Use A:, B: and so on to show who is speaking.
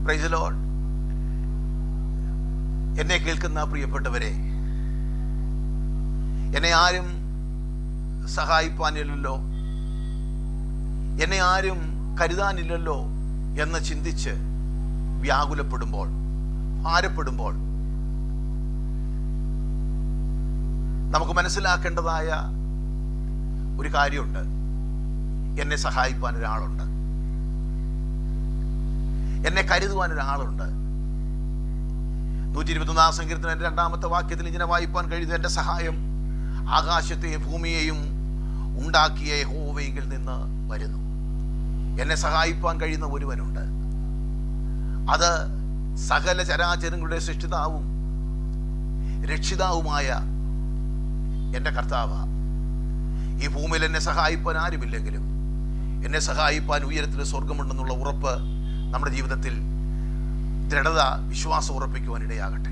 A: Praise the Lord. എന്നെ കേൾക്കുന്ന പ്രിയപ്പെട്ടവരെ, എന്നെ ആരും സഹായിപ്പാനില്ലല്ലോ, എന്നെ ആരും കരുതാനില്ലല്ലോ എന്ന് ചിന്തിച്ച് വ്യാകുലപ്പെടുമ്പോൾ, ഭാരപ്പെടുമ്പോൾ നമുക്ക് മനസ്സിലാക്കേണ്ടതായ ഒരു കാര്യമുണ്ട്. എന്നെ സഹായിപ്പാൻ ഒരാളുണ്ട്, എന്നെ കരുതുവാൻ ഒരാളുണ്ട്. 121 സങ്കീർത്തനം 2-ാമത്തെ വാക്യത്തിൽ ഇങ്ങനെ വായിപ്പാൻ കഴിയുന്നത്, എൻ്റെ സഹായം ആകാശത്തെയും ഭൂമിയെയും ഉണ്ടാക്കിയ യഹോവയിൽ നിന്ന് വരുന്നു. എന്നെ സഹായിപ്പാൻ കഴിയുന്ന ഒരുവനുണ്ട്. അത് സകല ചരാചരങ്ങളുടെ സൃഷ്ടിതാവും രക്ഷിതാവുമായ എൻ്റെ കർത്താവ്. ഈ ഭൂമിയിൽ എന്നെ സഹായിപ്പാൻ ആരുമില്ലെങ്കിലും എന്നെ സഹായിപ്പാൻ ഉയരത്തിൽ സ്വർഗമുണ്ടെന്നുള്ള ഉറപ്പ് നമ്മുടെ ജീവിതത്തിൽ ദൃഢത, വിശ്വാസം ഉറപ്പിക്കുവാൻ ഇടയാകട്ടെ.